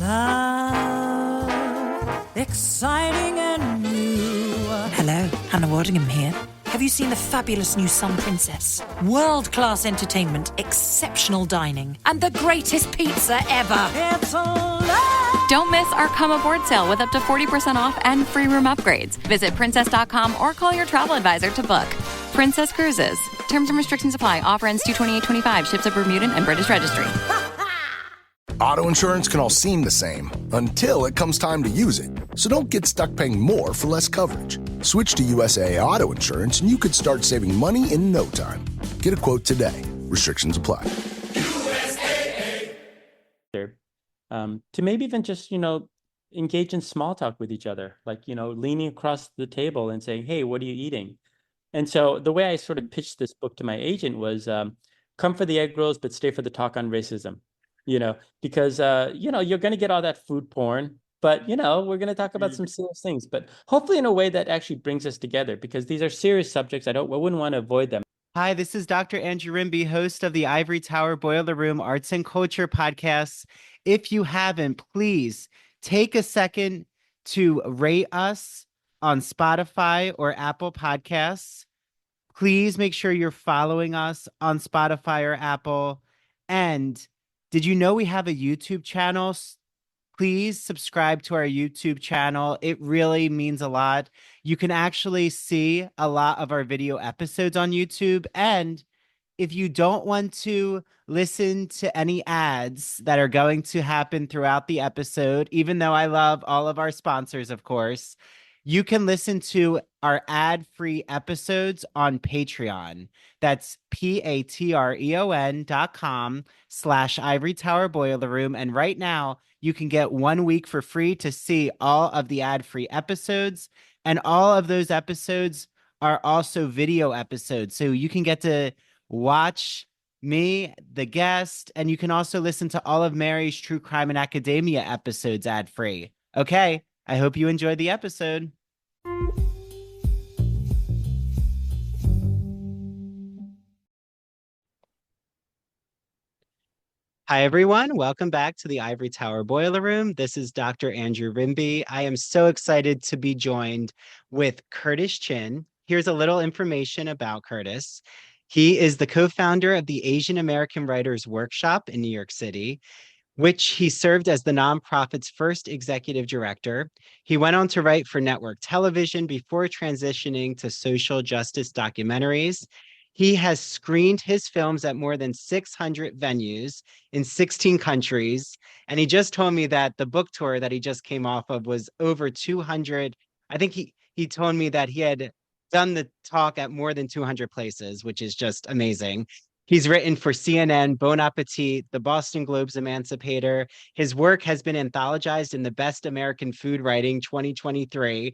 Love, exciting and new. Hello, Hannah Waddingham here. Have you seen the fabulous new Sun Princess? World-class entertainment, exceptional dining, and the greatest pizza ever. It's a love. Don't miss our Come Aboard sale with up to 40% off and free room upgrades. Visit princess.com or call your travel advisor to book. Princess Cruises. Terms and restrictions apply. Offer ends 2/28/25. Ships of Bermudan and British Registry. Auto insurance can all seem the same until it comes time to use it. So don't get stuck paying more for less coverage. Switch to USAA Auto Insurance and you could start saving money in no time. Get a quote today. Restrictions apply. To maybe even just, engage in small talk with each other, like, leaning across the table and saying, hey, what are you eating? And so the way I sort of pitched this book to my agent was come for the egg rolls, but stay for the talk on racism. Because, you're going to get all that food porn, but, we're going to talk about some serious things, but hopefully in a way that actually brings us together, because these are serious subjects. I wouldn't want to avoid them. Hi, this is Dr. Andrew Rimby, host of the Ivory Tower Boiler Room Arts and Culture podcast. If you haven't, please take a second to rate us on Spotify or Apple Podcasts. Please make sure you're following us on Spotify or Apple. And did you know we have a YouTube channel? Please subscribe to our YouTube channel. It really means a lot. You can actually see a lot of our video episodes on YouTube. And if you don't want to listen to any ads that are going to happen throughout the episode, even though I love all of our sponsors, of course, you can listen to our ad-free episodes on Patreon. That's patreon.com/Ivory Tower Boiler Room. And right now, you can get 1 week for free to see all of the ad-free episodes. And all of those episodes are also video episodes. So you can get to watch me, the guest, and you can also listen to all of Mary's True Crime and Academia episodes ad-free. Okay, I hope you enjoyed the episode. Hi, everyone. Welcome back to the Ivory Tower Boiler Room. This is Dr. Andrew Rimby. I am so excited to be joined with Curtis Chin. Here's a little information about Curtis. He is the co-founder of the Asian American Writers Workshop in New York City, which he served as the nonprofit's first executive director. He went on to write for network television before transitioning to social justice documentaries. He has screened his films at more than 600 venues in 16 countries. And he just told me that the book tour that he just came off of was over 200. I think he told me that he had done the talk at more than 200 places, which is just amazing. He's written for CNN, Bon Appetit, the Boston Globe's Emancipator. His work has been anthologized in the Best American Food Writing 2023.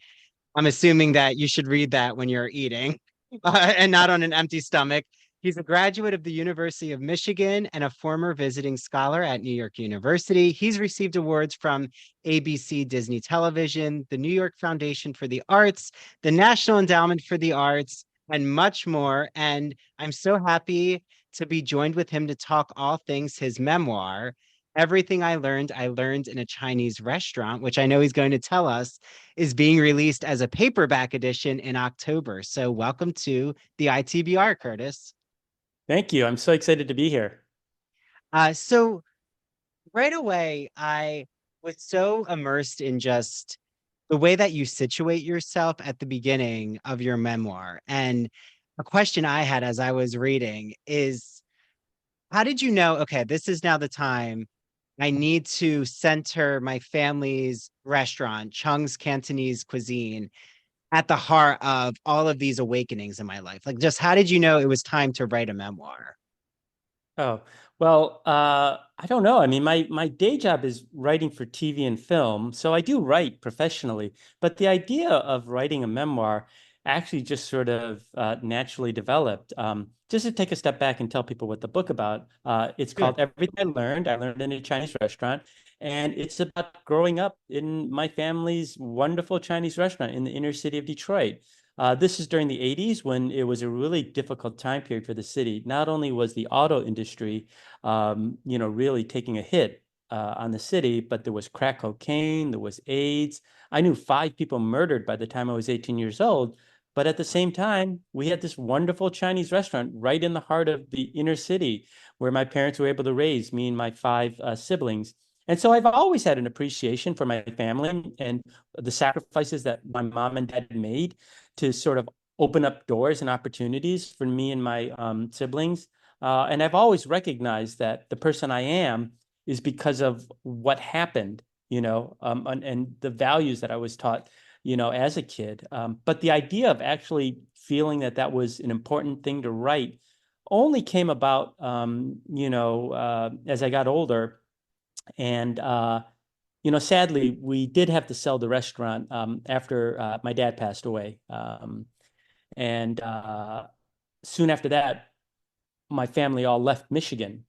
I'm assuming that you should read that when you're eating. And not on an empty stomach. He's a graduate of the University of Michigan and a former visiting scholar at New York University. He's received awards from ABC Disney Television, the New York Foundation for the Arts, the National Endowment for the Arts, and much more. And I'm so happy to be joined with him to talk all things his memoir, Everything I Learned in a Chinese Restaurant, which I know he's going to tell us is being released as a paperback edition in October. So welcome to the ITBR, Curtis. Thank you. I'm so excited to be here. So right away, I was so immersed in just the way that you situate yourself at the beginning of your memoir. And a question I had as I was reading is, how did you know, okay, this is now the time I need to center my family's restaurant, Chung's Cantonese Cuisine, at the heart of all of these awakenings in my life? Like, just how did you know it was time to write a memoir? Oh, well, I don't know. I mean, my day job is writing for TV and film, so I do write professionally. But the idea of writing a memoir actually just sort of naturally developed. Just to take a step back and tell people what the book about, it's called Everything I Learned in a Chinese Restaurant. And it's about growing up in my family's wonderful Chinese restaurant in the inner city of Detroit. This is during the 80s when it was a really difficult time period for the city. Not only was the auto industry, really taking a hit, on the city, but there was crack cocaine, there was AIDS. I knew 5 people murdered by the time I was 18 years old. But at the same time, we had this wonderful Chinese restaurant right in the heart of the inner city where my parents were able to raise me and my 5 siblings. And so I've always had an appreciation for my family and the sacrifices that my mom and dad made to sort of open up doors and opportunities for me and my siblings. And I've always recognized that the person I am is because of what happened, and the values that I was taught, as a kid. But the idea of actually feeling that that was an important thing to write only came about, as I got older. And, sadly, we did have to sell the restaurant after my dad passed away. And soon after that, my family all left Michigan.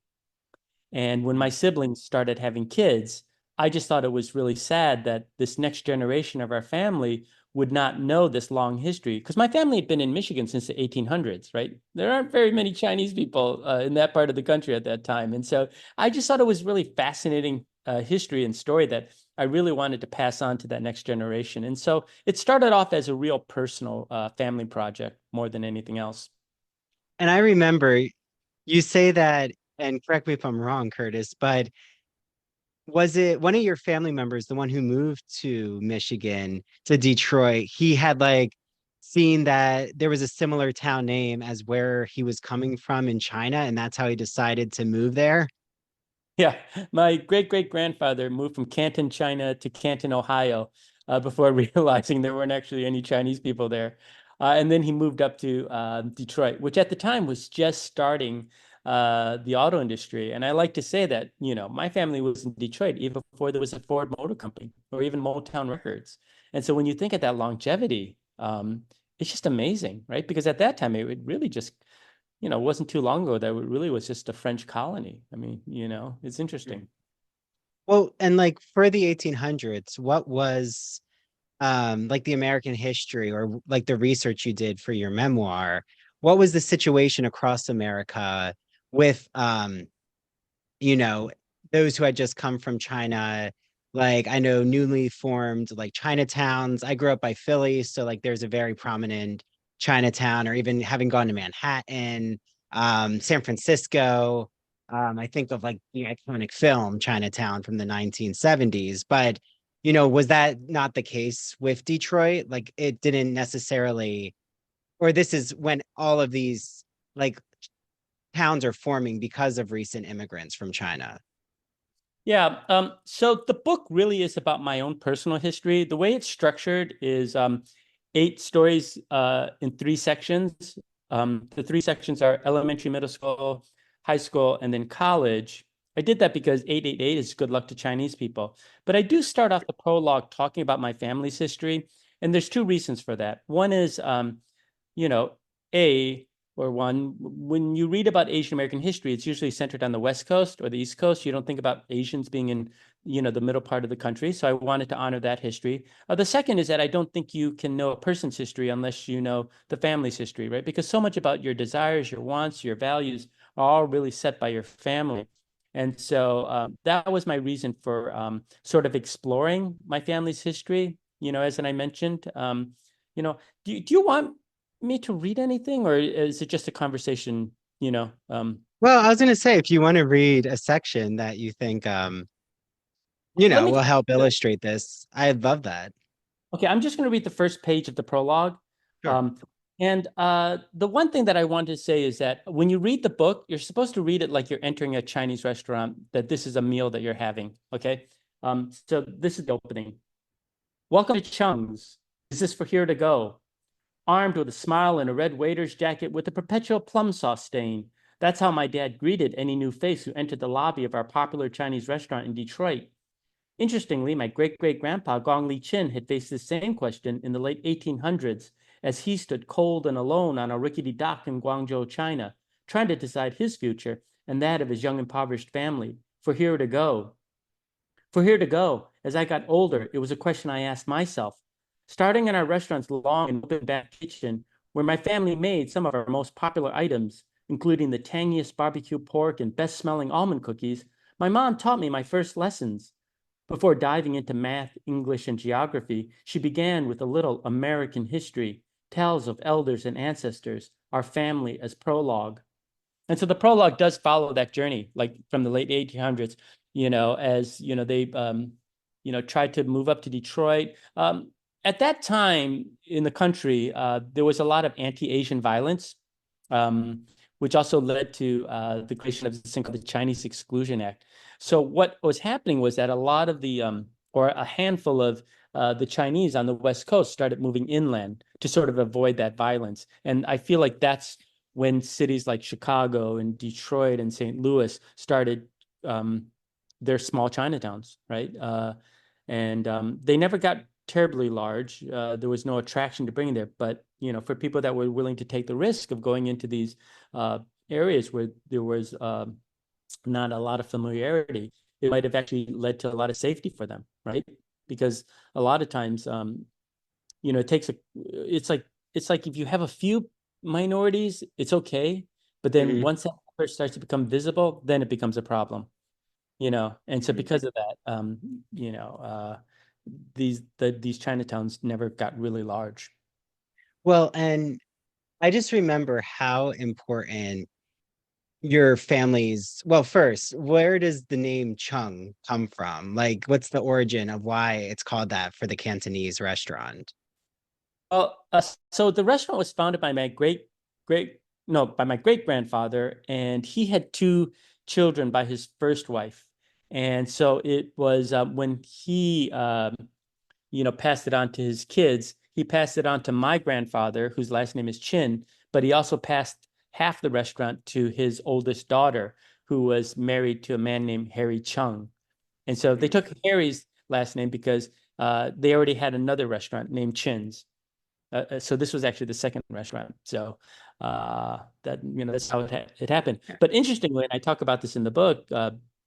And when my siblings started having kids, I just thought it was really sad that this next generation of our family would not know this long history. Because my family had been in Michigan since the 1800s, right? There aren't very many Chinese people in that part of the country at that time. And so I just thought it was really fascinating history and story that I really wanted to pass on to that next generation. And so it started off as a real personal family project more than anything else. And I remember you say that, and correct me if I'm wrong, Curtis, but was it one of your family members, the one who moved to Michigan, to Detroit? He had like seen that there was a similar town name as where he was coming from in China, and that's how he decided to move there. Yeah, my great-great-grandfather moved from Canton, China to Canton, Ohio, before realizing there weren't actually any Chinese people there. And then he moved up to Detroit, which at the time was just starting the auto industry. And I like to say that, my family was in Detroit even before there was a Ford Motor Company or even Motown Records. And so when you think of that longevity, it's just amazing, right? Because at that time, it really just it wasn't too long ago that it really was just a French colony. I mean, it's interesting. Well, and like for the 1800s, what was like the American history or like the research you did for your memoir? What was the situation across America with you know, those who had just come from China? Like I know newly formed like Chinatowns. I grew up by Philly, so like there's a very prominent Chinatown, or even having gone to Manhattan, San Francisco. I think of like the iconic film Chinatown from the 1970s. But was that not the case with Detroit? Like it didn't necessarily, or this is when all of these like towns are forming because of recent immigrants from China. Yeah. So the book really is about my own personal history. The way it's structured is 8 stories in 3 sections. The 3 sections are elementary, middle school, high school, and then college. I did that because 888 is good luck to Chinese people. But I do start off the prologue talking about my family's history. And there's 2 reasons for that. One is, you know, A, or one, when you read about Asian American history, it's usually centered on the West Coast or the East Coast. You don't think about Asians being in, the middle part of the country. So I wanted to honor that history. The second is that I don't think you can know a person's history unless you know the family's history, right? Because so much about your desires, your wants, your values are all really set by your family. And so that was my reason for sort of exploring my family's history, as I mentioned. Do you want me to read anything, or is it just a conversation, Well, I was going to say, if you want to read a section that you think, let me will help illustrate this, I'd love that. Okay, I'm just going to read the first page of the prologue. Sure. And the one thing that I want to say is that when you read the book, you're supposed to read it like you're entering a Chinese restaurant, that this is a meal that you're having. Okay. So this is the opening. Welcome to Chung's. Is this for here to go? Armed with a smile and a red waiter's jacket with a perpetual plum sauce stain. That's how my dad greeted any new face who entered the lobby of our popular Chinese restaurant in Detroit. Interestingly, my great-great-grandpa Gong Li Chin had faced the same question in the late 1800s as he stood cold and alone on a rickety dock in Guangzhou, China, trying to decide his future and that of his young impoverished family. For here to go. For here to go. As I got older, it was a question I asked myself. Starting in our restaurant's long and open back kitchen, where my family made some of our most popular items, including the tangiest barbecue pork and best-smelling almond cookies, My mom taught me my first lessons. Before diving into math, English, and geography, she began with a little American history, tales of elders and ancestors, our family as prologue. And so the prologue does follow that journey, like from the late 1800s, as they tried to move up to Detroit. At that time in the country, there was a lot of anti-Asian violence, um, which also led to the creation of this thing called the Chinese Exclusion Act. So what was happening was that a lot of or a handful of the Chinese on the West Coast started moving inland to sort of avoid that violence. And I feel like that's when cities like Chicago and Detroit and St. Louis started their small Chinatowns, right? And they never got terribly large. There was no attraction to bringing there, but for people that were willing to take the risk of going into these areas where there was not a lot of familiarity, it might have actually led to a lot of safety for them, right? Because a lot of times, it takes it's like if you have a few minorities, it's okay, but then Mhm, once that number starts to become visible, then it becomes a problem, and so mhm. because of that, these Chinatowns never got really large. Well, and I just remember how important your family's, well, first, where does the name Chung come from? Like, what's the origin of why it's called that for the Cantonese restaurant? Well, so the restaurant was founded by my great no by my great grandfather, and he had two children by his first wife, and so it was when he passed it on to his kids. He passed it on to my grandfather, whose last name is Chin, but he also passed half the restaurant to his oldest daughter, who was married to a man named Harry Chung. And so they took Harry's last name because they already had another restaurant named Chin's. So this was actually the second restaurant. So that's how it happened. But interestingly, and I talk about this in the book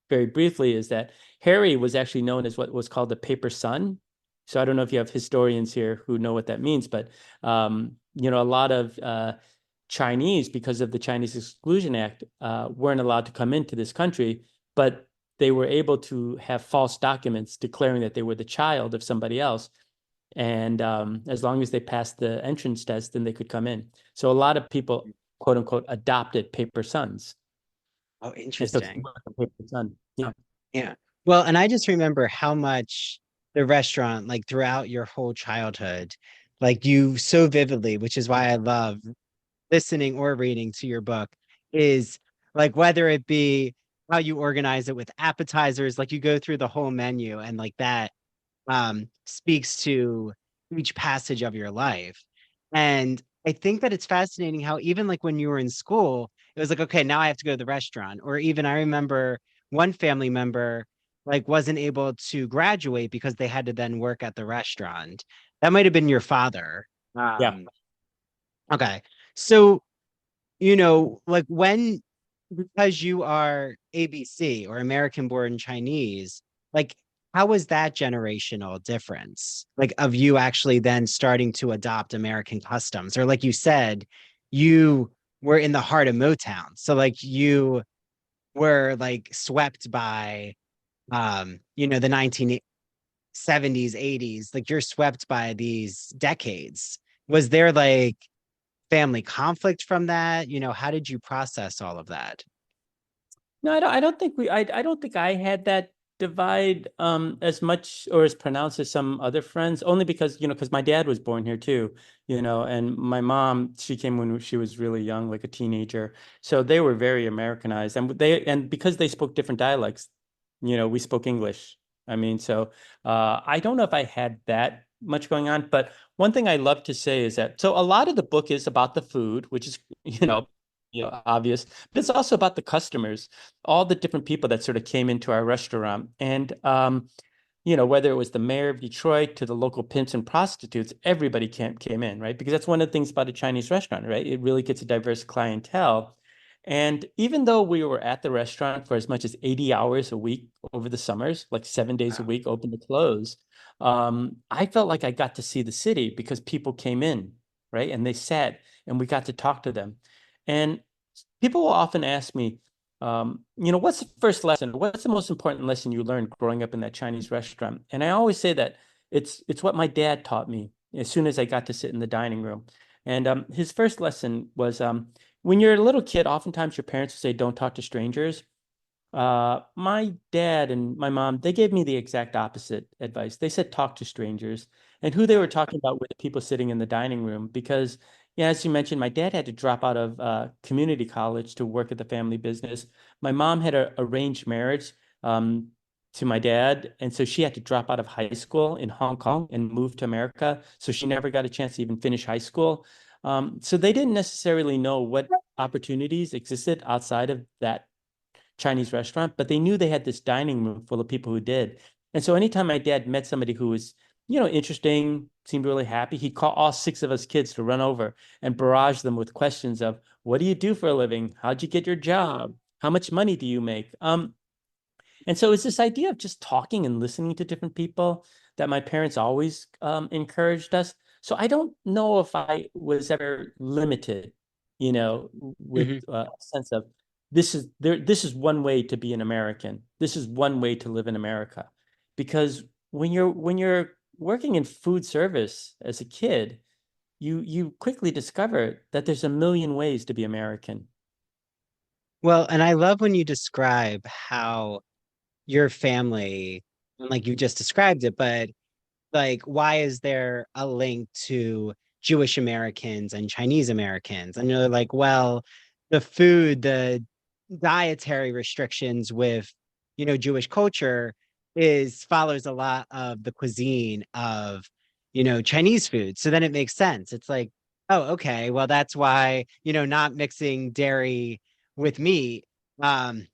very briefly, is that Harry was actually known as what was called the paper son. So I don't know if you have historians here who know what that means, but a lot of Chinese, because of the Chinese Exclusion Act, weren't allowed to come into this country, but they were able to have false documents declaring that they were the child of somebody else. And as long as they passed the entrance test, then they could come in. So a lot of people, quote unquote, adopted paper sons. Oh, And so interesting. paper son. Yeah. Yeah. Well, and I just remember how much the restaurant, like throughout your whole childhood, like you so vividly, which is why I love listening or reading to your book, is like whether it be how you organize it with appetizers, like you go through the whole menu and like that speaks to each passage of your life. And I think that it's fascinating how even like when you were in school, it was like, okay, now I have to go to the restaurant. Or even I remember one family member like wasn't able to graduate because they had to then work at the restaurant. That might have been your father. Yeah. Okay. So, like when, because you are ABC or American born Chinese, like how was that generational difference? Like of you actually then starting to adopt American customs? Or like you said, you were in the heart of Motown. So like you were like swept by the 1970s, 80s, like you're swept by these decades. Was there like family conflict from that? How did you process all of that? No, I don't think I had that divide as much or as pronounced as some other friends, only because, because my dad was born here too, and my mom, she came when she was really young, like a teenager. So they were very Americanized, and because they spoke different dialects, we spoke English. I mean, so I don't know if I had that much going on, but one thing I love to say is that so a lot of the book is about the food, which is, obvious, but it's also about the customers, all the different people that sort of came into our restaurant. And whether it was the mayor of Detroit to the local pimps and prostitutes, everybody came in, right? Because that's one of the things about a Chinese restaurant, right? It really gets a diverse clientele. And even though we were at the restaurant for as much as 80 hours a week over the summers, like 7 days a Wow. week, open to close, I felt like I got to see the city because people came in, right? And they sat and we got to talk to them. And people will often ask me, what's the first lesson? What's the most important lesson you learned growing up in that Chinese restaurant? And I always say that it's what my dad taught me as soon as I got to sit in the dining room. And his first lesson was when you're a little kid, oftentimes your parents will say, "Don't talk to strangers." My dad and my mom, they gave me the exact opposite advice. They said talk to strangers, and who they were talking about were the people sitting in the dining room because, yeah, as you mentioned, my dad had to drop out of community college to work at the family business. My mom had a arranged marriage um, to my dad, and so she had to drop out of high school in Hong Kong and move to America. So she never got a chance to even finish high school. So they didn't necessarily know what opportunities existed outside of that Chinese restaurant, but they knew they had this dining room full of people who did. And so anytime my dad met somebody who was, interesting, seemed really happy, he'd call all six of us kids to run over and barrage them with questions of, what do you do for a living? How'd you get your job? How much money do you make? And so it's this idea of just talking and listening to different people that my parents always encouraged us. So I don't know if I was ever limited, with Hmm. a sense of this is one way to be an American. This is one way to live in America. Because when you're working in food service as a kid, you quickly discover that there's a million ways to be American. Well, and I love when you describe how your family, and like you just described it, but like, why is there a link to Jewish Americans and Chinese Americans? And you're like, well, the food, the dietary restrictions with, Jewish culture is follows a lot of the cuisine of, Chinese food. So then it makes sense. It's like, oh, okay, well, that's why, not mixing dairy with meat. Um,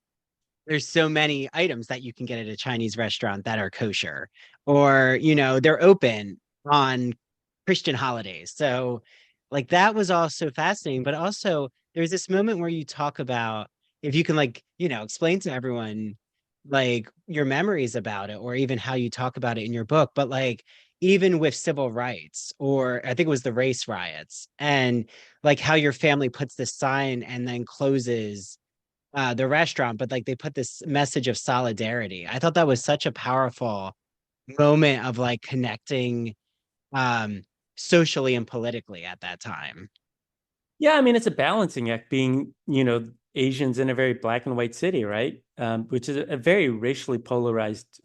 there's so many items that you can get at a Chinese restaurant that are kosher, or they're open on Christian holidays. So like that was also fascinating, but also there's this moment where you talk about, if you can, like, explain to everyone like your memories about it, or even how you talk about it in your book, but like even with civil rights, or I think it was the race riots, and like how your family puts this sign and then closes the restaurant, but like they put this message of solidarity. I thought that was such a powerful moment of like connecting um socially and politically at that time. Yeah, I mean, it's a balancing act being, Asians in a very black and white city, right? Which is a very racially polarized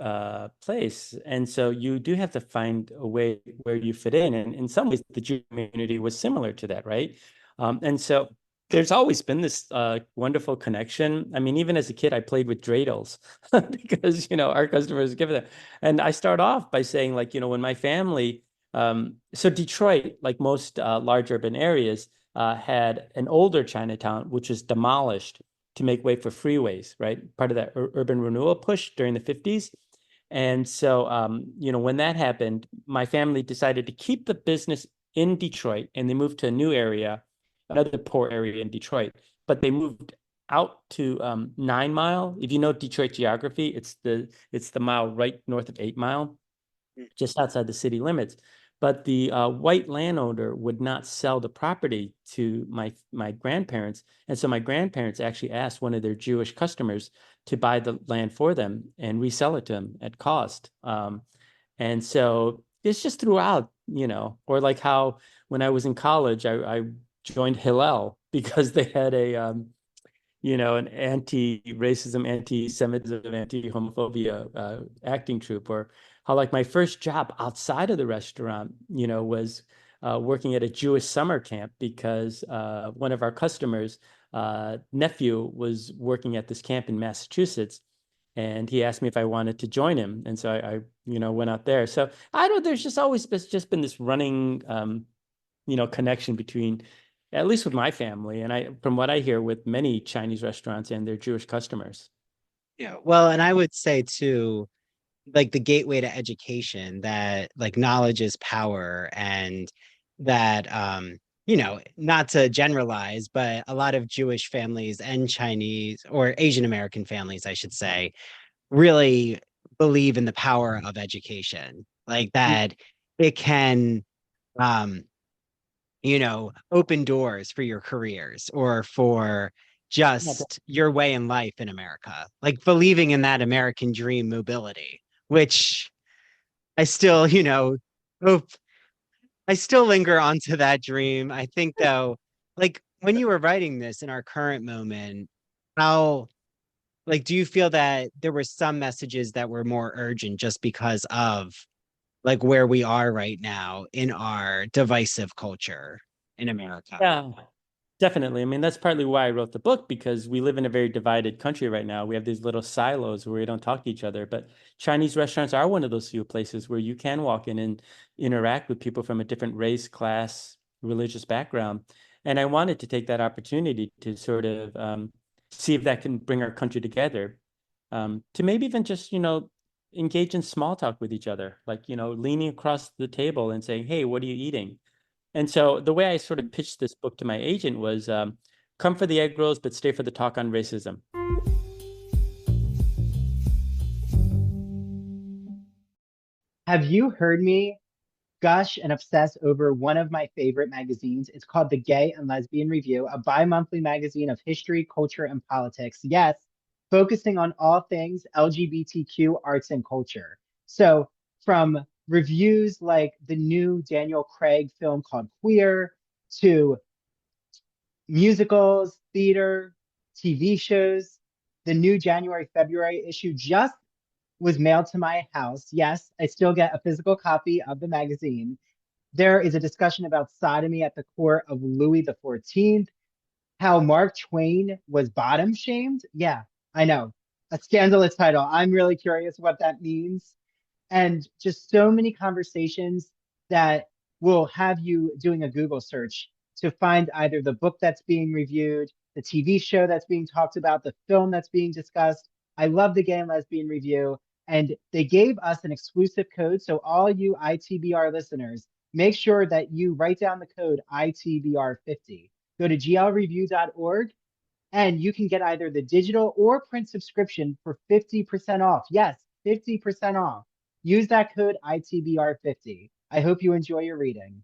place. And so you do have to find a way where you fit in. And in some ways, the Jewish community was similar to that, right? And so there's always been this wonderful connection. I mean, even as a kid, I played with dreidels because, our customers give it. And I start off by saying, like, when my family, so Detroit, like most large urban areas, had an older Chinatown, which was demolished to make way for freeways, right? Part of that urban renewal push during the 50s. And so, when that happened, my family decided to keep the business in Detroit and they moved to a new area, another poor area in Detroit. But they moved out to 9 Mile. If you know Detroit geography, it's the mile right north of 8 Mile, just outside the city limits. But the white landowner would not sell the property to my grandparents, and so my grandparents actually asked one of their Jewish customers to buy the land for them and resell it to them at cost. And so it's just throughout, or like how when I was in college, I joined Hillel because they had an anti-racism, anti-Semitism, anti-homophobia acting troupe, or how like my first job outside of the restaurant, was working at a Jewish summer camp because one of our customers' nephew was working at this camp in Massachusetts. And he asked me if I wanted to join him. And so I went out there. So I don't, there's just always just been this running, connection between, at least with my family, and from what I hear, with many Chinese restaurants and their Jewish customers. Yeah. Well, and I would say too, like the gateway to education, that like knowledge is power, and that not to generalize, but a lot of Jewish families and Chinese or Asian American families, I should say, really believe in the power of education. Like that it can um open doors for your careers, or for just your way in life in America, like believing in that American dream mobility, which I still, hope I still linger onto that dream. I think though, like when you were writing this in our current moment, how like do you feel that there were some messages that were more urgent just because of like where we are right now in our divisive culture in America? Yeah, definitely. I mean, that's partly why I wrote the book, because we live in a very divided country right now. We have these little silos where we don't talk to each other. But Chinese restaurants are one of those few places where you can walk in and interact with people from a different race, class, religious background. And I wanted to take that opportunity to sort of see if that can bring our country together, to maybe even just, engage in small talk with each other, like, leaning across the table and saying, hey, what are you eating? And so the way I sort of pitched this book to my agent was, come for the egg rolls, but stay for the talk on racism. Have you heard me gush and obsess over one of my favorite magazines? It's called The Gay and Lesbian Review, a bi-monthly magazine of history, culture, and politics. Yes, focusing on all things LGBTQ arts and culture. So from reviews like the new Daniel Craig film called Queer, to musicals, theater, TV shows, the new January-February issue just was mailed to my house. Yes, I still get a physical copy of the magazine. There is a discussion about sodomy at the court of Louis XIV, how Mark Twain was bottom shamed. Yeah, I know. A scandalous title. I'm really curious what that means. And just so many conversations that will have you doing a Google search to find either the book that's being reviewed, the TV show that's being talked about, the film that's being discussed. I love the Gay and Lesbian Review. And they gave us an exclusive code. So all you ITBR listeners, make sure that you write down the code ITBR50. Go to glreview.org and you can get either the digital or print subscription for 50% off. Yes, 50% off. Use that code ITBR50. I hope you enjoy your reading.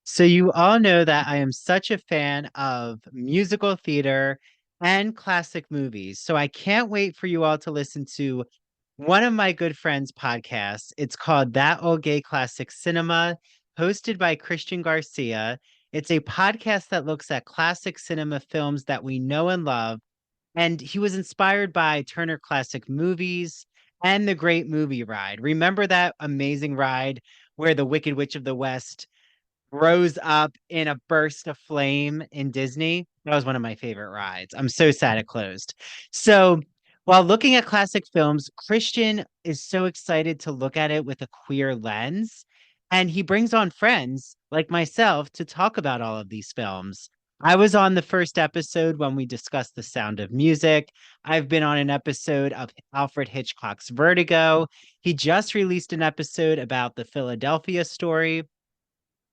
So you all know that I am such a fan of musical theater and classic movies. So I can't wait for you all to listen to one of my good friends' podcasts. It's called That Old Gay Classic Cinema, hosted by Christian Garcia. It's a podcast that looks at classic cinema films that we know and love. And he was inspired by Turner Classic Movies and The Great Movie Ride. Remember that amazing ride where the Wicked Witch of the West rose up in a burst of flame in Disney? That was one of my favorite rides. I'm so sad it closed. So while looking at classic films, Christian is so excited to look at it with a queer lens. And he brings on friends like myself to talk about all of these films. I was on the first episode when we discussed The Sound of Music. I've been on an episode of Alfred Hitchcock's Vertigo. He just released an episode about the Philadelphia Story.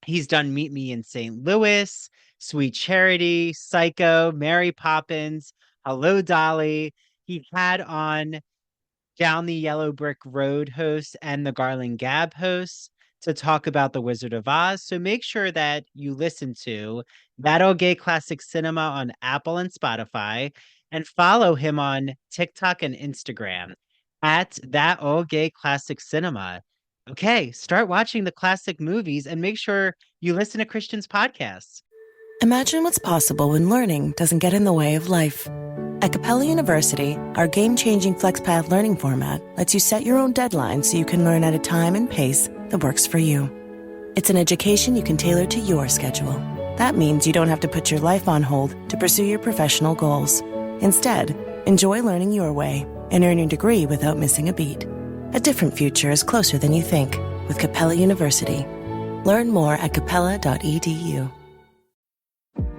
He's done Meet Me in St. Louis, Sweet Charity, Psycho, Mary Poppins, Hello, Dolly. He had on Down the Yellow Brick Road hosts and the Garland Gab hosts to talk about The Wizard of Oz. So make sure that you listen to That Old Gay Classic Cinema on Apple and Spotify, and follow him on TikTok and Instagram at That Old Gay Classic Cinema. Okay, start watching the classic movies and make sure you listen to Christian's podcasts. Imagine what's possible when learning doesn't get in the way of life. At Capella University, our game-changing FlexPath learning format lets you set your own deadlines so you can learn at a time and pace that works for you. It's an education you can tailor to your schedule. That means you don't have to put your life on hold to pursue your professional goals. Instead, enjoy learning your way and earn your degree without missing a beat. A different future is closer than you think with Capella University. Learn more at capella.edu.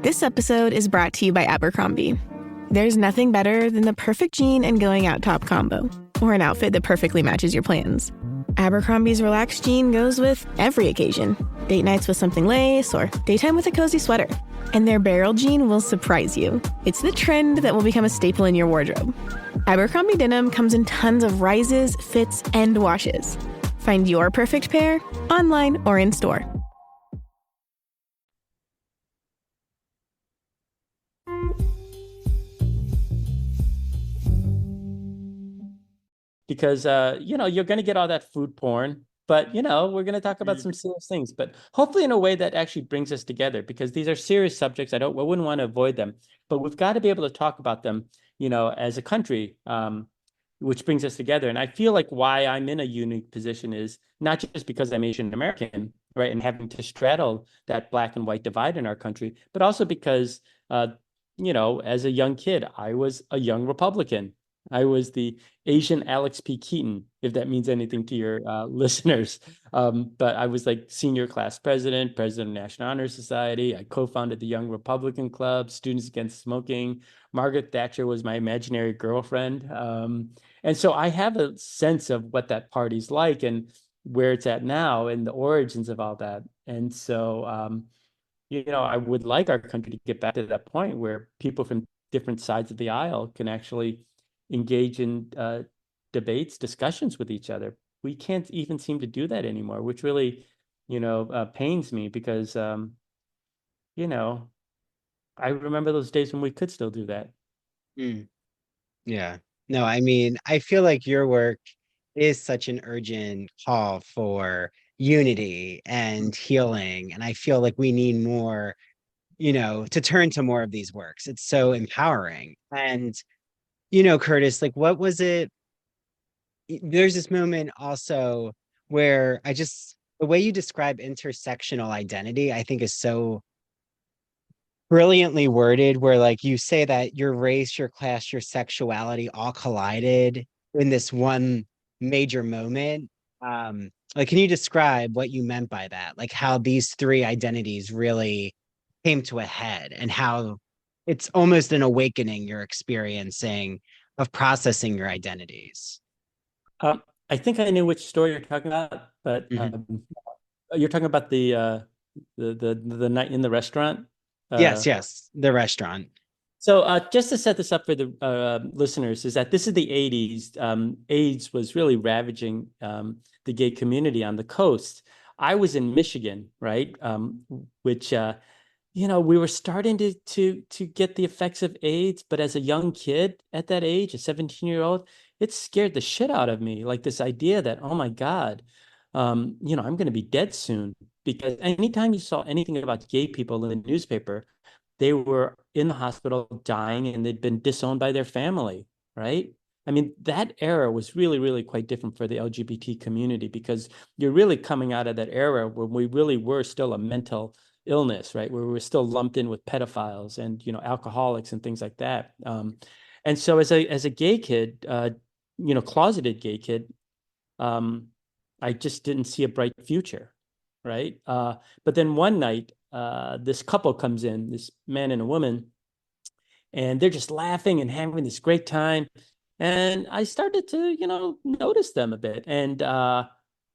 This episode is brought to you by Abercrombie. There's nothing better than the perfect jean and going out top combo, or an outfit that perfectly matches your plans. Abercrombie's relaxed jean goes with every occasion. Date nights with something lace, or daytime with a cozy sweater. And their barrel jean will surprise you. It's the trend that will become a staple in your wardrobe. Abercrombie denim comes in tons of rises, fits, and washes. Find your perfect pair online or in store. because you're going to get all that food porn, but we're going to talk about some serious things, but hopefully in a way that actually brings us together, because these are serious subjects. I wouldn't want to avoid them, but we've got to be able to talk about them, as a country, which brings us together. And I feel like why I'm in a unique position is not just because I'm Asian American, right, and having to straddle that black and white divide in our country, but also because, as a young kid, I was a young Republican. I was the Asian Alex P. Keaton, if that means anything to your listeners. But I was like senior class president, president of National Honor Society. I co-founded the Young Republican Club, Students Against Smoking. Margaret Thatcher was my imaginary girlfriend. And so I have a sense of what that party's like and where it's at now and the origins of all that. And so, I would like our country to get back to that point where people from different sides of the aisle can actually engage in debates, discussions with each other. We can't even seem to do that anymore, which really, pains me because, I remember those days when we could still do that. Mm. Yeah. No, I mean, I feel like your work is such an urgent call for unity and healing. And I feel like we need more, to turn to more of these works. It's so empowering. And, Curtis, like, what was it? There's this moment also where the way you describe intersectional identity, I think is so brilliantly worded, where like you say that your race, your class, your sexuality all collided in this one major moment. Like, can you describe what you meant by that? Like how these three identities really came to a head and how it's almost an awakening you're experiencing of processing your identities. I think I knew which story you're talking about, but Mhm. you're talking about the night in the restaurant. Yes, Uh, yes, the restaurant. So just to set this up for the listeners, is that this is the 80s. AIDS was really ravaging the gay community on the coast. I was in Michigan, right? Which we were starting to get the effects of AIDS, but as a young kid at that age, a 17-year-old, it scared the shit out of me. Like this idea that, oh my God, I'm going to be dead soon. Because anytime you saw anything about gay people in the newspaper, they were in the hospital dying and they'd been disowned by their family, right? I mean, that era was really, really quite different for the LGBT community because you're really coming out of that era when we really were still a mental illness, right? Where we were still lumped in with pedophiles and, alcoholics and things like that. And so as a gay kid, closeted gay kid, um, I just didn't see a bright future, right? But then one night, this couple comes in, this man and a woman, and they're just laughing and having this great time. And I started to, notice them a bit. And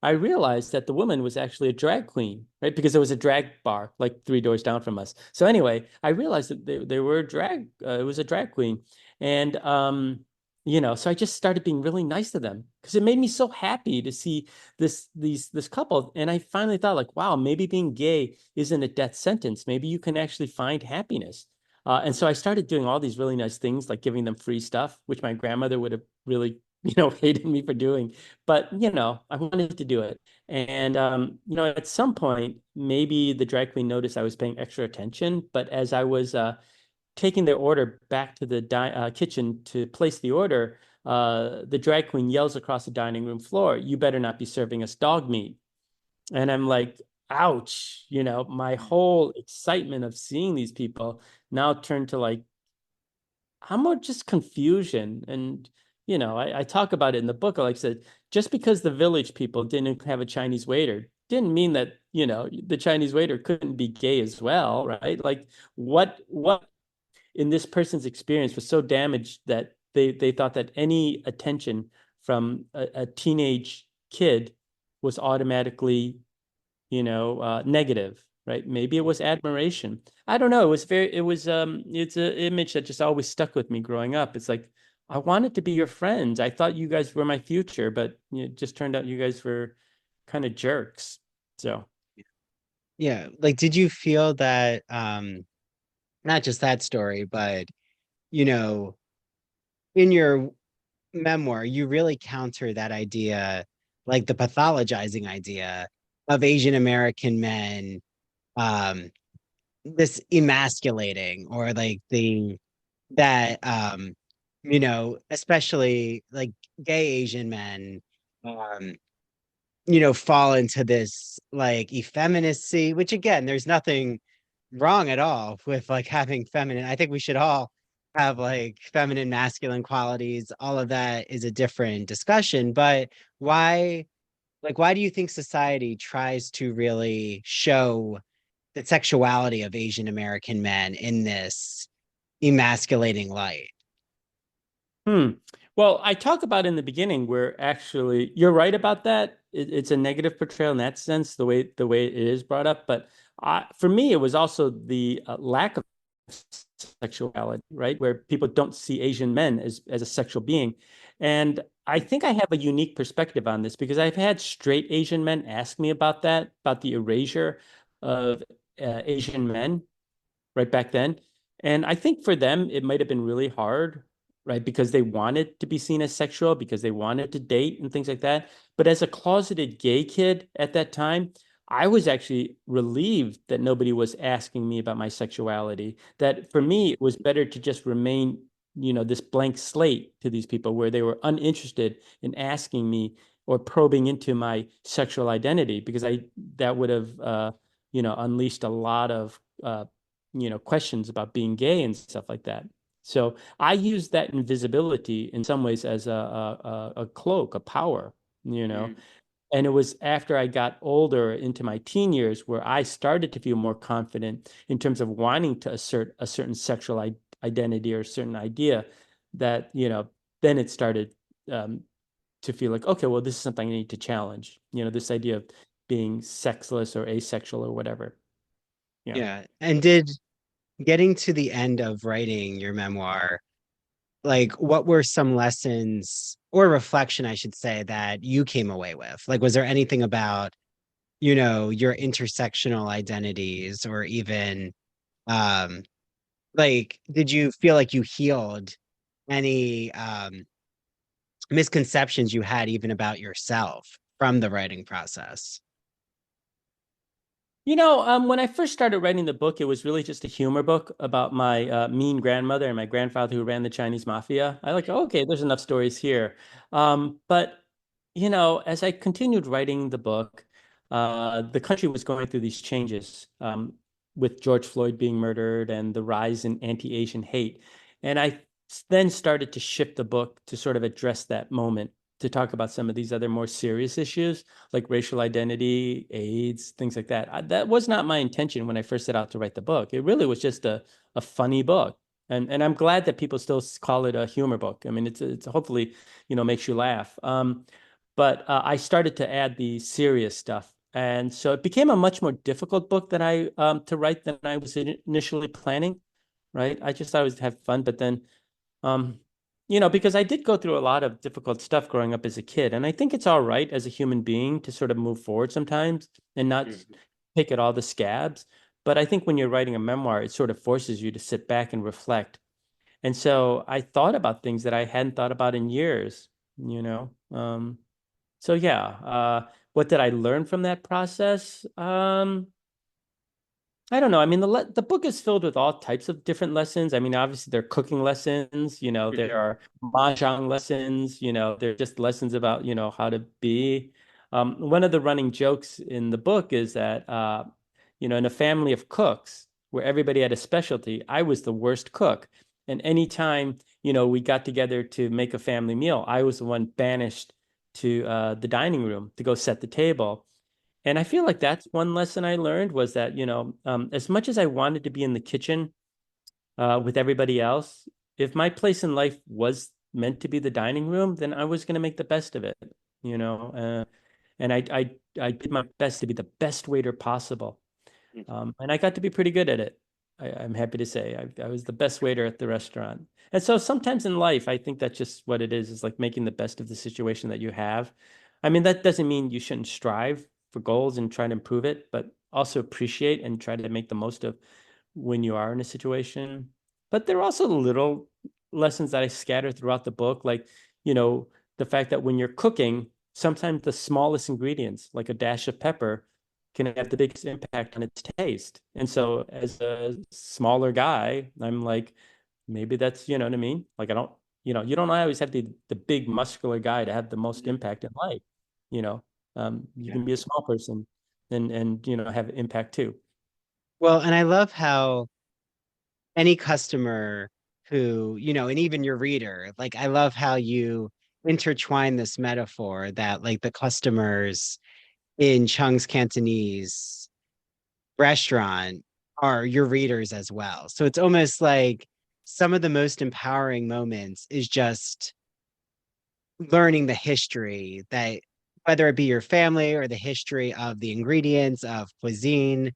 I realized that the woman was actually a drag queen, right? Because there was a drag bar like 3 doors down from us. So anyway, I realized that they were it was a drag queen. And, so I just started being really nice to them because it made me so happy to see this couple. And I finally thought like, wow, maybe being gay isn't a death sentence. Maybe you can actually find happiness. And so I started doing all these really nice things, like giving them free stuff, which my grandmother would have really, hated me for doing. But, I wanted to do it. And, at some point, maybe the drag queen noticed I was paying extra attention. But as I was taking their order back to the kitchen to place the order, the drag queen yells across the dining room floor, "You better not be serving us dog meat." And I'm like, ouch, my whole excitement of seeing these people now turned to like, how much just confusion. And, I talk about it in the book. Like I said, just because the village people didn't have a Chinese waiter didn't mean that, the Chinese waiter couldn't be gay as well, right? Like what in this person's experience was so damaged that they thought that any attention from a teenage kid was automatically negative, right? Maybe it was admiration. I don't know. It's an image that just always stuck with me growing up. It's like, I wanted to be your friends. I thought you guys were my future, but it just turned out you guys were kind of jerks. So, Yeah. Like, did you feel that, not just that story, but, you know, in your memoir, you really counter that idea, like the pathologizing idea of Asian American men, um, this emasculating or like the that especially like gay Asian men, um, fall into this like effeminacy, which again, there's nothing wrong at all with like having feminine. I think we should all have like feminine, masculine qualities. All of that is a different discussion. But why do you think society tries to really show the sexuality of Asian American men in this emasculating light? Hmm. Well, I talk about in the beginning where actually you're right about that. It's a negative portrayal in that sense, the way it is brought up. But for me, it was also the lack of sexuality, right? Where people don't see Asian men as a sexual being. And I think I have a unique perspective on this because I've had straight Asian men ask me about that, about the erasure of Asian men right back then. And I think for them, it might have been really hard, right? Because they wanted to be seen as sexual, because they wanted to date and things like that. But as a closeted gay kid at that time, I was actually relieved that nobody was asking me about my sexuality. That for me, it was better to just remain, this blank slate to these people where they were uninterested in asking me or probing into my sexual identity because that would have unleashed a lot of questions about being gay and stuff like that. So I use that invisibility in some ways as a cloak, a power, you know. Mm. And it was after I got older into my teen years where I started to feel more confident in terms of wanting to assert a certain sexual identity or a certain idea that, then it started to feel like, okay, well, this is something I need to challenge, this idea of being sexless or asexual or whatever. Yeah. Yeah. And did getting to the end of writing your memoir, like what were some lessons or reflection, I should say, that you came away with? Like, was there anything about, your intersectional identities or even um like did you feel like you healed any misconceptions you had even about yourself from the writing process? When I first started writing the book, it was really just a humor book about my mean grandmother and my grandfather who ran the Chinese mafia. I like, okay, there's enough stories here. But, as I continued writing the book, the country was going through these changes with George Floyd being murdered and the rise in anti-Asian hate. And I then started to shift the book to sort of address that moment, to talk about some of these other more serious issues like racial identity, AIDS, things like that. That was not my intention when I first set out to write the book. It really was just a funny book. And I'm glad that people still call it a humor book. I mean, it's hopefully, makes you laugh. But I started to add the serious stuff. And so it became a much more difficult book than I to write than I was initially planning, right? I just thought I would have fun, but then um, because I did go through a lot of difficult stuff growing up as a kid, and I think it's all right as a human being to sort of move forward sometimes and not Mhm. pick at all the scabs. But I think when you're writing a memoir, it sort of forces you to sit back and reflect. And so I thought about things that I hadn't thought about in years, you know. So yeah, what did I learn from that process? I don't know. I mean, the book is filled with all types of different lessons. I mean, obviously there are cooking lessons, there Mhm. are mahjong lessons, there are just lessons about, how to be. One of the running jokes in the book is that, in a family of cooks where everybody had a specialty, I was the worst cook. And anytime, we got together to make a family meal, I was the one banished to the dining room to go set the table. And I feel like that's one lesson I learned was that, as much as I wanted to be in the kitchen with everybody else, if my place in life was meant to be the dining room, then I was going to make the best of it, you know. And I did my best to be the best waiter possible. And I got to be pretty good at it. I'm happy to say I was the best waiter at the restaurant. And so sometimes in life, I think that's just what it is like making the best of the situation that you have. I mean, that doesn't mean you shouldn't strive for goals and try to improve it, but also appreciate and try to make the most of when you are in a situation. But there are also little lessons that I scatter throughout the book, like, you know, the fact that when you're cooking, sometimes the smallest ingredients, like a dash of pepper, can have the biggest impact on its taste. And so as a smaller guy, I'm like, maybe that's, you know what I mean? Like I don't, you don't always have the big muscular guy to have the most impact in life, you know. You can be a small person and have impact too. Well, and I love how any customer who, and even your reader, like I love how you intertwine this metaphor that like the customers in Chung's Cantonese restaurant are your readers as well. So it's almost like some of the most empowering moments is just learning the history that whether it be your family or the history of the ingredients of cuisine,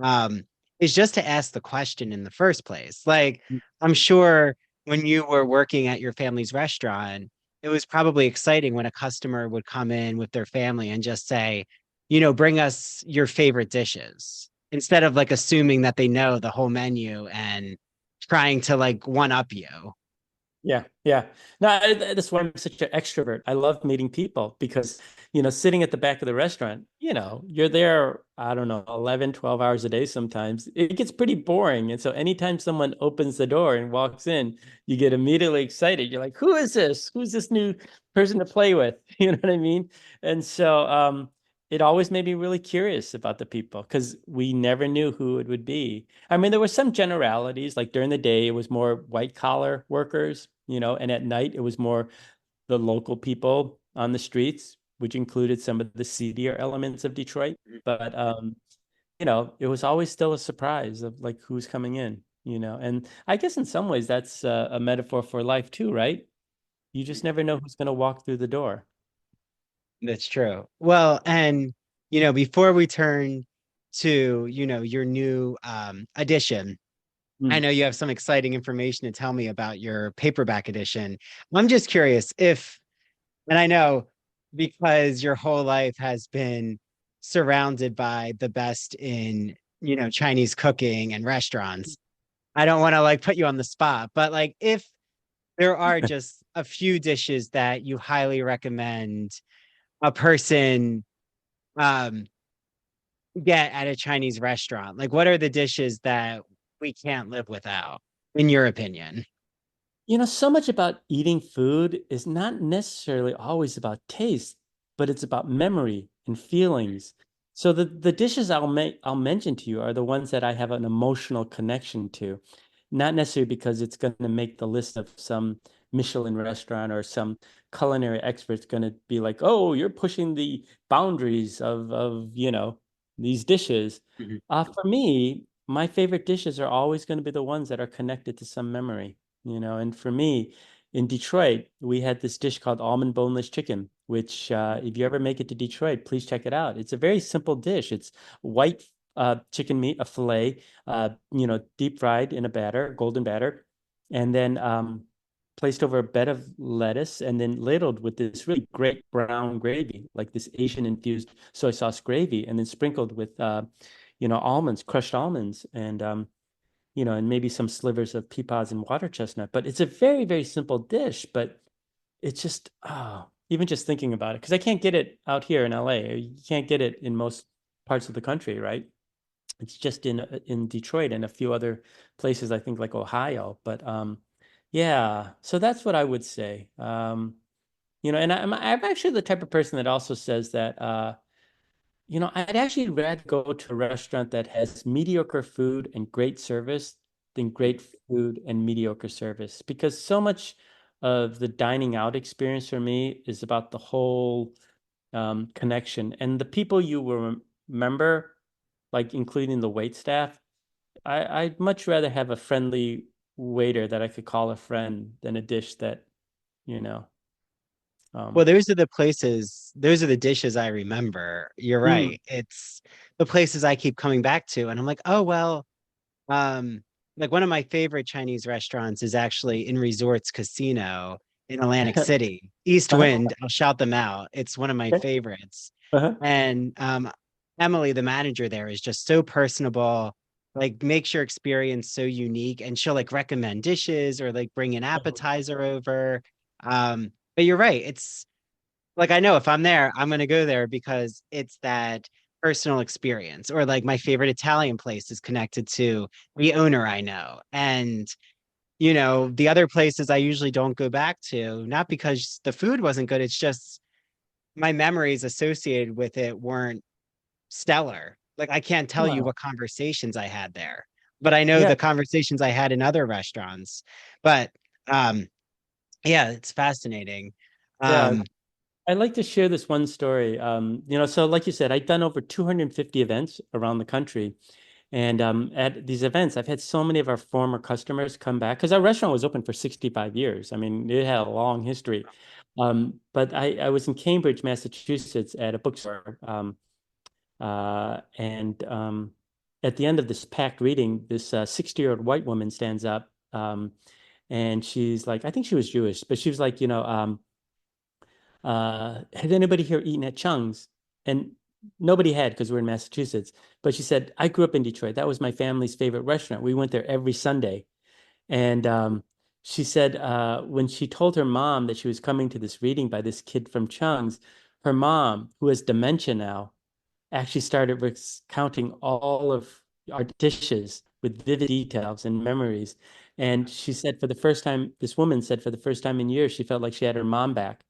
um, is just to ask the question in the first place. Like, I'm sure when you were working at your family's restaurant, it was probably exciting when a customer would come in with their family and just say, bring us your favorite dishes instead of like assuming that they know the whole menu and trying to like one up you. Yeah, yeah. No, that's why I'm such an extrovert. I love meeting people because, sitting at the back of the restaurant, you're there, I don't know, 11, 12 hours a day sometimes. It gets pretty boring. And so anytime someone opens the door and walks in, you get immediately excited. You're like, who is this? Who's this new person to play with? You know what I mean? And so it always made me really curious about the people because we never knew who it would be. I mean, there were some generalities, like during the day, it was more white collar workers, and at night it was more the local people on the streets, which included some of the seedier elements of Detroit. But, it was always still a surprise of like who's coming in, and I guess in some ways that's a metaphor for life too, right? You just never know who's going to walk through the door. That's true. Well, and before we turn to, your new edition, I Mm. know you have some exciting information to tell me about your paperback edition. I'm just curious if, and I know because your whole life has been surrounded by the best in, Chinese cooking and restaurants. I don't want to like put you on the spot, but like if there are just a few dishes that you highly recommend a person um get at a Chinese restaurant? Like what are the dishes that we can't live without, in your opinion? So much about eating food is not necessarily always about taste, but it's about memory and feelings. So the dishes I'll mention to you are the ones that I have an emotional connection to, not necessarily because it's going to make the list of some Michelin restaurant or some culinary expert's going to be like, "Oh, you're pushing the boundaries of these dishes." Mhm. For me, my favorite dishes are always going to be the ones that are connected to some memory. And for me, in Detroit, we had this dish called almond boneless chicken, which, if you ever make it to Detroit, please check it out. It's a very simple dish. It's white chicken meat, a fillet, deep fried in a batter, golden batter, and then placed over a bed of lettuce and then ladled with this really great brown gravy, like this Asian infused soy sauce gravy, and then sprinkled with, almonds, crushed almonds, and maybe some slivers of pea pods and water chestnut. But it's a very, very simple dish, but it's just, even just thinking about it, because I can't get it out here in LA. Or you can't get it in most parts of the country, right? It's just in Detroit and a few other places, I think like Ohio. But yeah, so that's what I would say. And I'm actually the type of person that also says that I'd actually rather go to a restaurant that has mediocre food and great service than great food and mediocre service because so much of the dining out experience for me is about the whole connection and the people you will remember, like including the wait staff. I'd much rather have a friendly waiter that I could call a friend than a dish that, you know, Well, um, those are the dishes I remember. You're mm, right. It's the places I keep coming back to. And I'm like, oh, well, um, like one of my favorite Chinese restaurants is actually in Resorts Casino in Atlantic City. East uh-huh, Wind, I'll shout them out. It's one of my okay, favorites. uh-huh. And Emily, the manager there, is just so personable, like makes your experience so unique. And she'll like recommend dishes or like bring an appetizer over. But you're right. It's like, I know if I'm there, I'm going to go there because it's that personal experience. Or like my favorite Italian place is connected to the owner I know. And, the other places I usually don't go back to, not because the food wasn't good. It's just my memories associated with it weren't stellar. Like I can't tell you Wow. what conversations I had there, but I know Yeah, the conversations I had in other restaurants. But um, yeah, it's fascinating. yeah. Um, I'd like to share this one story. So like you said, I've done over 250 events around the country. And at these events, I've had so many of our former customers come back because our restaurant was open for 65 years. I mean, it had a long history. But I was in Cambridge, Massachusetts at a bookstore. And at the end of this packed reading, this 60-year-old white woman stands up, and she's like, I think she was Jewish, but she was like, has anybody here eaten at Chung's? And nobody had because we're in Massachusetts. But she said, I grew up in Detroit. That was my family's favorite restaurant. We went there every Sunday. And she said when she told her mom that she was coming to this reading by this kid from Chung's, her mom, who has dementia now, actually started recounting all of our dishes with vivid details and memories. And she said for the first time, this woman said for the first time in years, she felt like she had her mom back.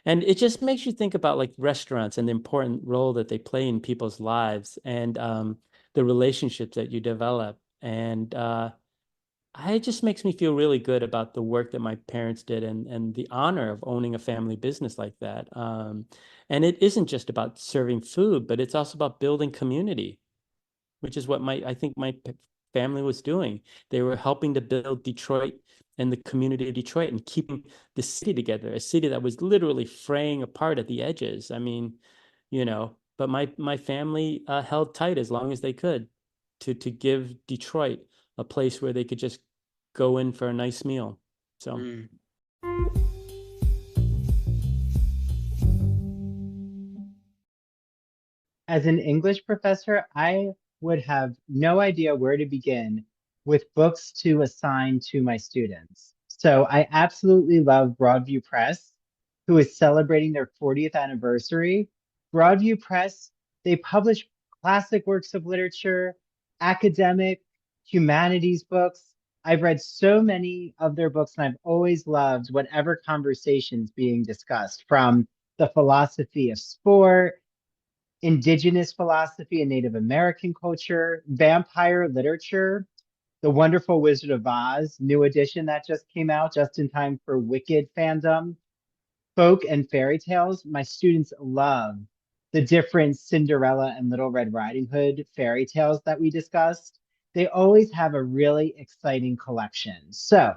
And it just makes you think about like restaurants and the important role that they play in people's lives and the relationships that you develop. And it just makes me feel really good about the work that my parents did and the honor of owning a family business like that. And it isn't just about serving food, but it's also about building community, which is what I think my family was doing. They were helping to build Detroit and the community of Detroit and keeping the city together, a city that was literally fraying apart at the edges. I mean, but my family held tight as long as they could to give Detroit a place where they could just go in for a nice meal. So. mm. As an English professor, I would have no idea where to begin with books to assign to my students. So I absolutely love Broadview Press, who is celebrating their 40th anniversary. Broadview Press, they publish classic works of literature, academic, humanities books. I've read so many of their books, and I've always loved whatever conversations being discussed, from the philosophy of sport, indigenous philosophy and Native American culture, vampire literature, The Wonderful Wizard of Oz, new edition that just came out just in time for Wicked fandom, folk and fairy tales. My students love the different Cinderella and Little Red Riding Hood fairy tales that we discussed. They always have a really exciting collection. So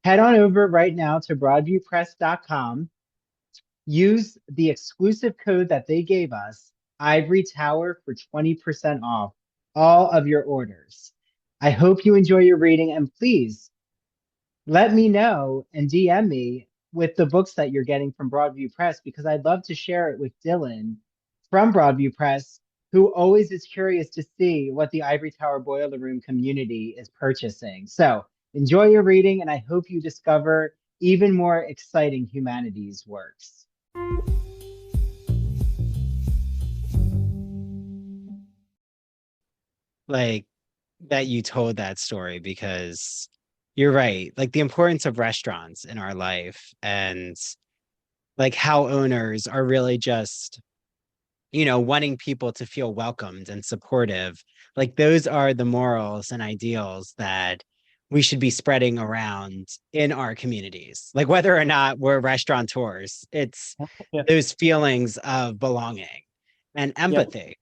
head on over right now to broadviewpress.com. Use the exclusive code that they gave us, Ivory Tower, for 20% off all of your orders. I hope you enjoy your reading, and please let me know and DM me with the books that you're getting from Broadview Press, because I'd love to share it with Dylan from Broadview Press, who always is curious to see what the Ivory Tower Boiler Room community is purchasing. So enjoy your reading, and I hope you discover even more exciting humanities works. Like that you told that story, because you're right. Like the importance of restaurants in our life, and like how owners are really just, wanting people to feel welcomed and supportive. Like those are the morals and ideals that we should be spreading around in our communities. Like whether or not we're restaurateurs, it's Yeah. those feelings of belonging and Yeah. empathy.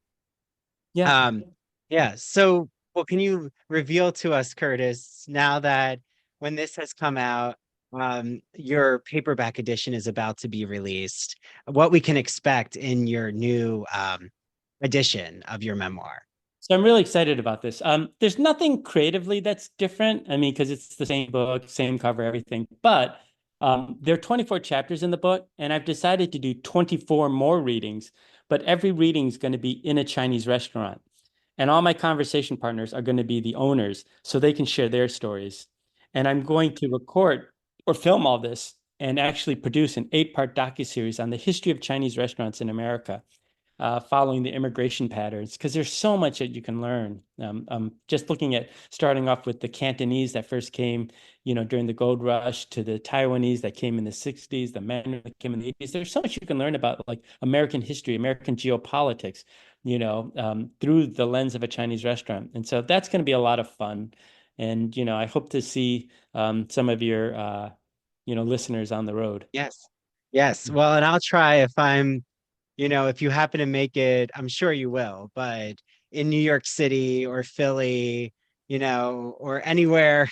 Yeah. Um, yeah. So, well, can you reveal to us, Curtis, now that when this has come out, your paperback edition is about to be released, what we can expect in your new edition of your memoir? So I'm really excited about this. There's nothing creatively that's different. I mean, because it's the same book, same cover, everything. But there are 24 chapters in the book, and I've decided to do 24 more readings. But every reading is going to be in a Chinese restaurant. And all my conversation partners are going to be the owners, so they can share their stories. And I'm going to record or film all this and actually produce an 8-part docuseries on the history of Chinese restaurants in America, following the immigration patterns, because there's so much that you can learn. Just looking at starting off with the Cantonese that first came, during the gold rush, to the Taiwanese that came in the 60s, the Mandarin that came in the 80s. There's so much you can learn about, like, American history, American geopolitics, through the lens of a Chinese restaurant. And so that's going to be a lot of fun. And, I hope to see some of your, listeners on the road. Yes. Yes. Well, and I'll try if you happen to make it, I'm sure you will, but in New York City or Philly, or anywhere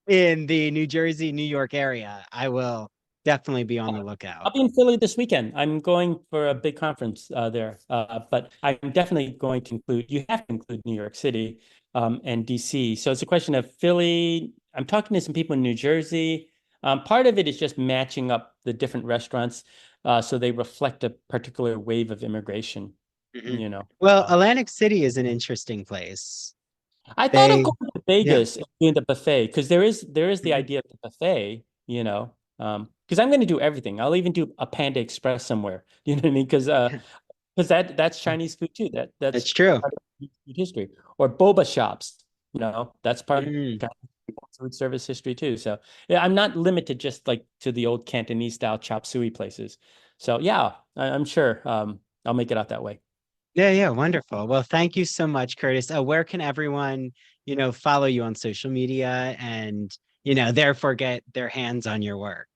in the New Jersey, New York area, I will definitely be on the lookout. I'll be in Philly this weekend. I'm going for a big conference there, but I'm definitely going to you have to include New York City and DC. So it's a question of Philly. I'm talking to some people in New Jersey. Part of it is just matching up the different restaurants so they reflect a particular wave of immigration, Well, Atlantic City is an interesting place. I thought of They, going to yeah. Vegas and doing the buffet, because there is the idea of the buffet, because I'm going to do everything. I'll even do a Panda Express somewhere. You know what I mean? Because that's Chinese food too. That's That's true. part of food history. Or boba shops, that's part of Mm. food service history too. So yeah, I'm not limited just like to the old Cantonese style chop suey places. So yeah, I'm sure I'll make it out that way. Yeah, wonderful. Well, thank you so much, Curtis. Where can everyone, follow you on social media and, therefore get their hands on your work?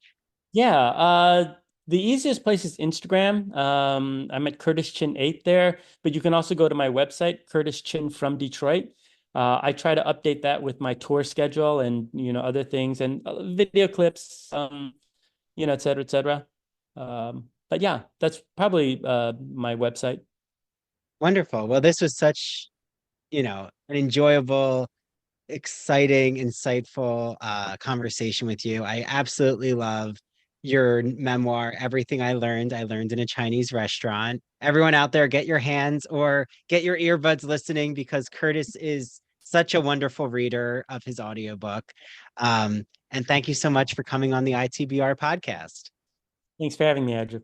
Yeah, the easiest place is Instagram. I'm at Curtis Chin 8 there, but you can also go to my website, Curtis Chin from Detroit. I try to update that with my tour schedule and other things, and video clips, et cetera, et cetera. But yeah, that's probably my website. Wonderful. Well, this was such, an enjoyable, exciting, insightful conversation with you. I absolutely love your memoir, Everything I Learned in a Chinese Restaurant. Everyone out there, get your hands or get your earbuds listening, because Curtis is such a wonderful reader of his audiobook. And thank you so much for coming on the ITBR podcast. Thanks for having me, Andrew.